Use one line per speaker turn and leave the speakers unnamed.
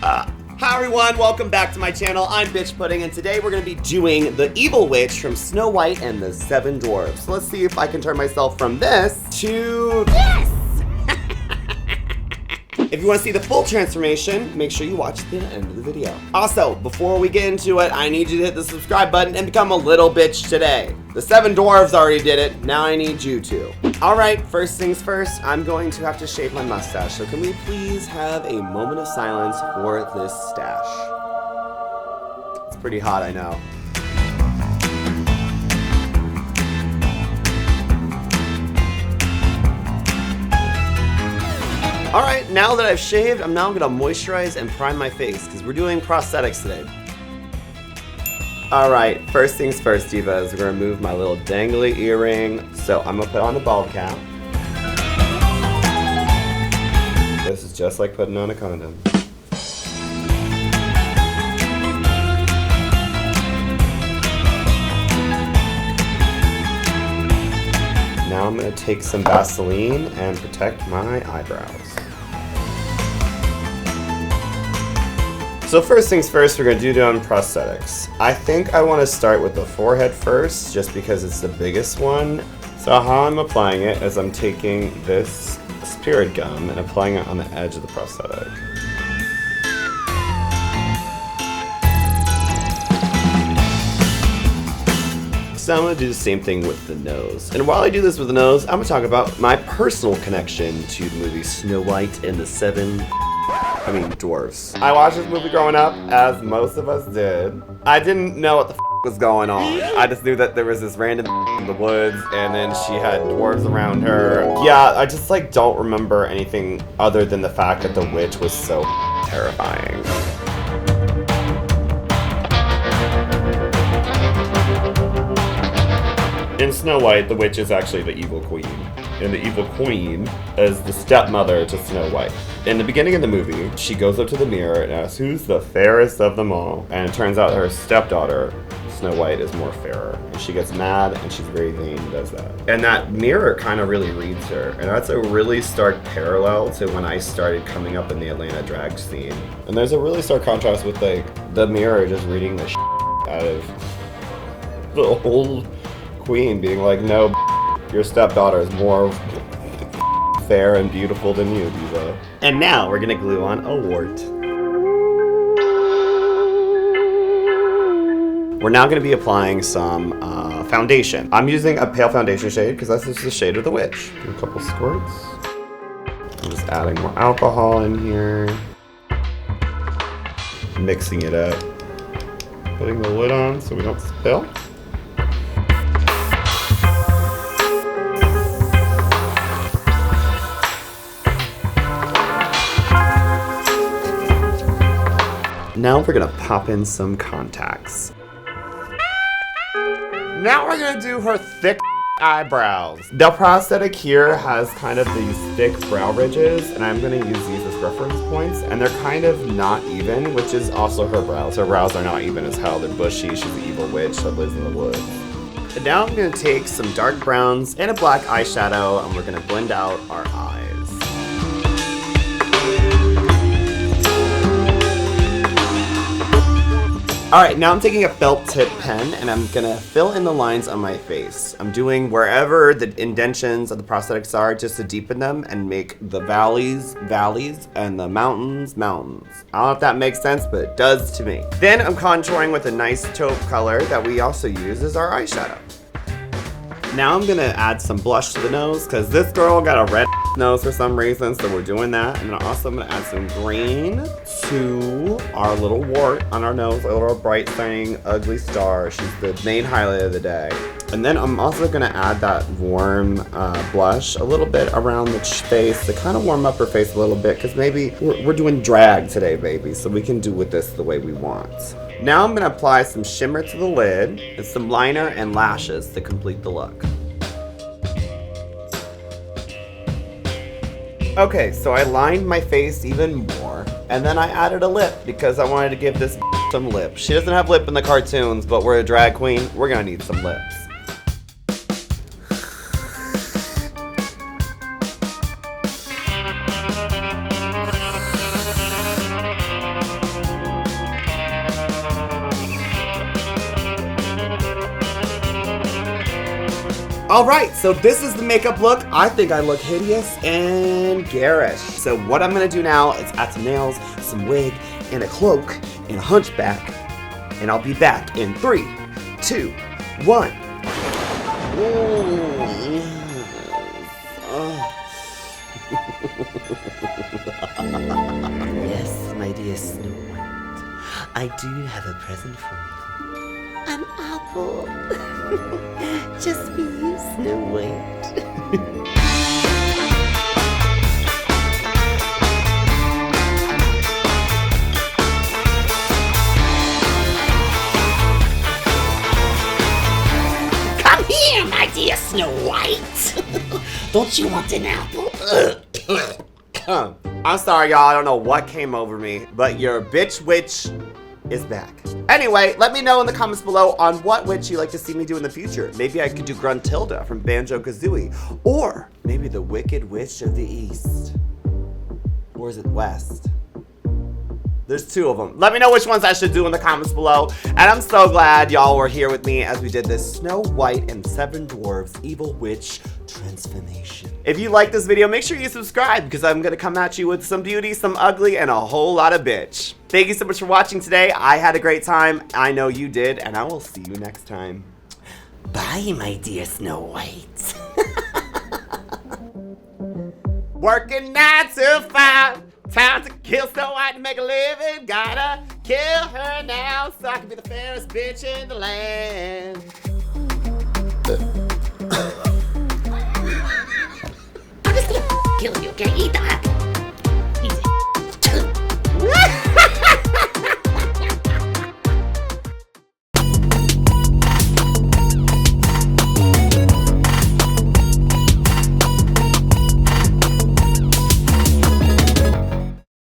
Hi everyone, welcome back to my channel. I'm Biqtch Pudding, and today we're going to be doing the evil witch from Snow White and the Seven Dwarfs. So let's see if I can turn myself from this to this! If you want to see the full transformation, make sure you watch the end of the video. Also, before we get into it, I need you to hit the subscribe button and become a little bitch today. The Seven Dwarfs already did it, now I need you to. Alright, first things first, I'm going to have to shave my mustache, so can we please have a moment of silence for this stash? It's pretty hot, I know. Alright, now that I've shaved, I'm now gonna moisturize and prime my face, because we're doing prosthetics today. Alright, first things first, divas, we're gonna remove my little dangly earring. So I'm gonna put on the bald cap. This is just like putting on a condom. Now I'm gonna take some Vaseline and protect my eyebrows. So first things first, we're going to do on prosthetics. I think I want to start with the forehead first, just because it's the biggest one. So how I'm applying it is I'm taking this spirit gum and applying it on the edge of the prosthetic. So I'm going to do the same thing with the nose. And while I do this with the nose, I'm going to talk about my personal connection to the movie Snow White and the Seven Dwarfs. I watched this movie growing up, as most of us did. I didn't know what the was going on. I just knew that there was this random in the woods, and then she had dwarves around her. Yeah, I just don't remember anything other than the fact that the witch was so terrifying. In Snow White, the witch is actually the evil queen. And the evil queen is the stepmother to Snow White. In the beginning of the movie, she goes up to the mirror and asks, who's the fairest of them all? And it turns out her stepdaughter, Snow White, is more fairer. And she gets mad and she's very vain and does that. And that mirror kind of really reads her. And that's a really stark parallel to when I started coming up in the Atlanta drag scene. And there's a really stark contrast with the mirror just reading the out of the old queen being like, no, your stepdaughter is more fair and beautiful than you, diva. And now we're gonna glue on a wart. We're now gonna be applying some foundation. I'm using a pale foundation shade because that's just the shade of the witch. A couple squirts. I'm just adding more alcohol in here. Mixing it up. Putting the lid on so we don't spill. Now we're gonna pop in some contacts. Now we're gonna do her thick eyebrows. The prosthetic here has kind of these thick brow ridges, and I'm gonna use these as reference points, and they're kind of not even, which is also her brows. Her brows are not even as hell. They're bushy. She's the evil witch that lives in the woods. And now I'm gonna take some dark browns and a black eyeshadow, and we're gonna blend out our eyes. Alright, now I'm taking a felt tip pen and I'm gonna fill in the lines on my face. I'm doing wherever the indentions of the prosthetics are just to deepen them and make the valleys, and the mountains. I don't know if that makes sense, but it does to me. Then I'm contouring with a nice taupe color that we also use as our eyeshadow. Now I'm gonna add some blush to the nose because this girl got a red nose for some reason, so we're doing that. And then also I'm gonna add some green to our little wart on our nose, a little bright shining ugly star. She's the main highlight of the day. And then I'm also gonna add that warm blush a little bit around the face to kind of warm up her face a little bit because maybe we're doing drag today, baby, so we can do with this the way we want. Now I'm gonna apply some shimmer to the lid and some liner and lashes to complete the look. Okay, so I lined my face even more, and then I added a lip because I wanted to give this some lip. She doesn't have lip in the cartoons, but we're a drag queen, we're gonna need some lips. Alright, so this is the makeup look. I think I look hideous and garish. So what I'm gonna do now is add some nails, some wig, and a cloak, and a hunchback. And I'll be back in 3, 2, 1. Yes, my dear Snow White. I do have a present for you. An apple. Just for you, Snow White. Come here, my dear Snow White. Don't you want an apple? I'm sorry, y'all. I don't know what came over me, but your bitch witch is back. Anyway, let me know in the comments below on what witch you'd like to see me do in the future. Maybe I could do Gruntilda from Banjo-Kazooie, or maybe the Wicked Witch of the East. Or is it West? There's 2 of them. Let me know which ones I should do in the comments below. And I'm so glad y'all were here with me as we did this Snow White and 7 Dwarfs Evil Witch transformation. If you like this video, make sure you subscribe because I'm gonna come at you with some beauty, some ugly, and a whole lot of bitch. Thank you so much for watching today. I had a great time. I know you did, and I will see you next time. Bye, my dear Snow White. Working 9 to 5. Time to kill Snow White to make a living. Gotta kill her now so I can be the fairest bitch in the land. I'm just gonna kill you, okay? Eat that.